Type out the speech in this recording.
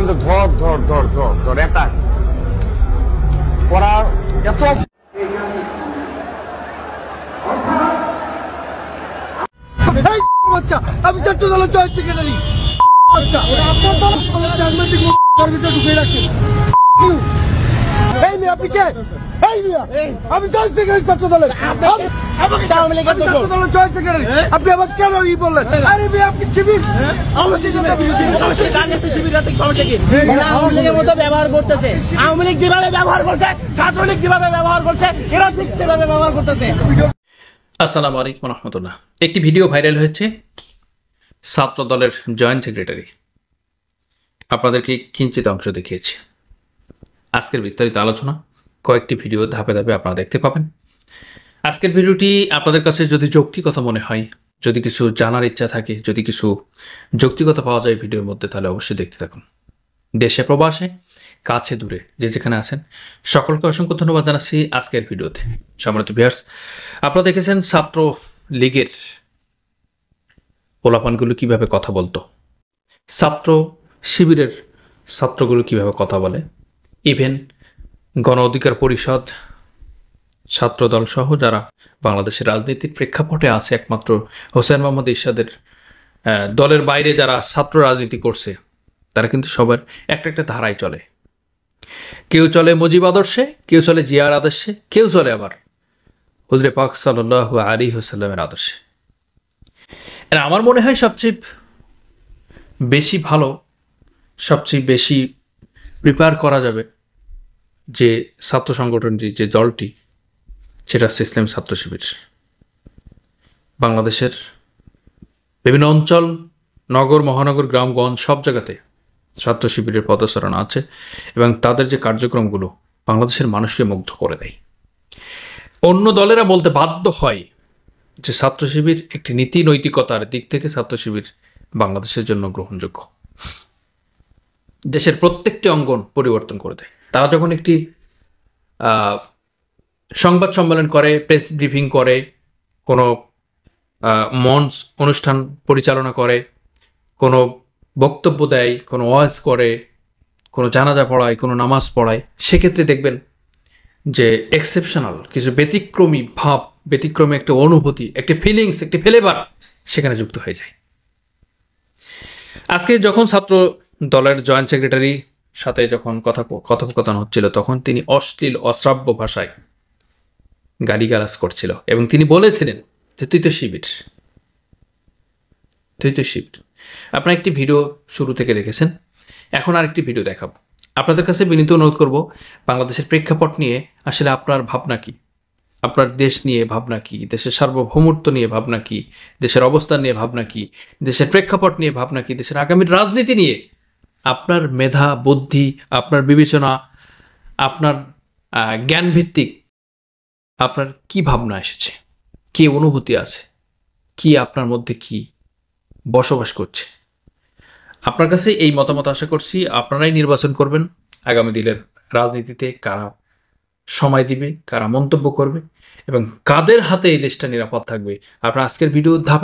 যে ধর ধর ধর ধর ধর এটা ওরা এত আমি ছাত্র দলের জয়েন্ট সেক্রেটারি। আপনি কে? আমি জয়েন্ট সেক্রেটারি ছাত্র দলের। আপনি আবার কেন ই বললেন? আরে ভাই আপনি শিবির আওয়ামী লীগের মতো ব্যবহার করতেছে। আওয়ামী লীগ যেভাবে ব্যবহার করছে, ছাত্রলীগ যেভাবে ব্যবহার করছে, এরা ঠিক সেভাবে ব্যবহার করতেছে। আসসালামু আলাইকুম রহমতুল্লাহ। একটি ভিডিও ভাইরাল হয়েছে ছাত্র দলের জয়েন্ট সেক্রেটারি। আপনাদেরকে কিঞ্চিত অংশ দেখিয়েছি। আজকের বিস্তারিত আলোচনা কয়েকটি ভিডিও ধাপে ধাপে আপনারা দেখতে পাবেন। আজকের ভিডিওটি আপনাদের কাছে যদি যৌক্তিকতা মনে হয়, যদি কিছু জানার ইচ্ছা থাকে, যদি কিছু যৌক্তিকতা পাওয়া যায় ভিডিওর মধ্যে, তাহলে অবশ্যই দেখতে থাকুন। দেশে প্রবাসে কাছে দূরে যে যেখানে আছেন সকলকে অসংখ্য ধন্যবাদ জানাচ্ছি আজকের ভিডিওতে। সম্মানিত ভিউয়ার্স, আপনারা দেখেছেন ছাত্র লীগের পোলাপানগুলো কিভাবে কথা বলতো, ছাত্র শিবিরের ছাত্রগুলো কিভাবে কথা বলে, ইভেন গণ অধিকার পরিষদ, ছাত্রদল সহ যারা বাংলাদেশের রাজনীতির প্রেক্ষাপটে আছে, একমাত্র হোসেন মোহাম্মদ এরশাদের দলের বাইরে যারা ছাত্র রাজনীতি করছে, তারা কিন্তু সবার একটা একটা ধারায় চলে। কেউ চলে মুজিব আদর্শে, কেউ চলে জিয়ার আদর্শে, কেউ চলে আবার হুজুরে পাক সাল্লাল্লাহু আলাইহি ওয়াসাল্লামের আদর্শে। আর আমার মনে হয় সবচেয়ে বেশি ভালো, সবচেয়ে বেশি প্রিপেয়ার করা যাবে যে ছাত্র সংগঠনটি, যে দলটি, সেটা হচ্ছে ইসলামী ছাত্র শিবির। বাংলাদেশের বিভিন্ন অঞ্চল, নগর, মহানগর, গ্রামগঞ্জ সব জায়গাতে ছাত্র শিবিরের পদচারণা আছে এবং তাদের যে কার্যক্রমগুলো বাংলাদেশের মানুষকে মুগ্ধ করে দেয়। অন্য দলেরা বলতে বাধ্য হয় যে ছাত্র শিবির একটি নীতি নৈতিকতার দিক থেকে ছাত্র শিবির বাংলাদেশের জন্য গ্রহণযোগ্য, দেশের প্রত্যেকটি অঙ্গন পরিবর্তন করে দেয়। তারা যখন একটি সংবাদ সম্মেলন করে, প্রেস ব্রিফিং করে, কোনো মঞ্চ অনুষ্ঠান পরিচালনা করে, কোনো বক্তব্য দেয়, কোনো ওয়াজ করে, কোনো জানাজা পড়ায়, কোনো নামাজ পড়ায়, সেক্ষেত্রে দেখবেন যে এক্সেপশনাল কিছু ব্যতিক্রমী ভাব, ব্যতিক্রমী একটা অনুভূতি, একটি ফিলিংস, একটি ফ্লেভার সেখানে যুক্ত হয়ে যায়। আজকে যখন ছাত্র দলের জয়েন্ট সেক্রেটারি সাথে যখন কথোপকথন হচ্ছিল, তখন তিনি অশ্লীল অশ্রাব্য ভাষায় গালিগালাজ করছিল এবং তিনি বলেছিলেন যে তুই তো শিবির, তুই তো শিবির। আপনারা একটি ভিডিও শুরু থেকে দেখেছেন, এখন আরেকটি ভিডিও দেখাবো। আপনাদের কাছে বিনীত অনুরোধ করব, বাংলাদেশের প্রেক্ষাপট নিয়ে আসলে আপনার ভাবনা কি, আপনার দেশ নিয়ে ভাবনা কি, দেশের সার্বভৌমত্ব নিয়ে ভাবনা কি, দেশের অবস্থান নিয়ে ভাবনা কি, দেশের প্রেক্ষাপট নিয়ে ভাবনা কি, দেশের আগামীর রাজনীতি নিয়ে আপনার মেধা, বুদ্ধি, আপনার বিবেচনা, আপনার জ্ঞানভিত্তিক আপনার কি ভাবনা এসেছে, কি অনুভূতি আছে, কি আপনার মধ্যে কি বসবাস করছে। আপনার কাছে এই মতামত আশা করছি। আপনারাই নির্বাচন করবেন আগামী দিনের রাজনীতিতে কারা সময় দিবে, কারা মন্তব্য করবে এবং কাদের হাতে এই দেশটা নিরাপদ থাকবে। আপনার আজকের ভিডিও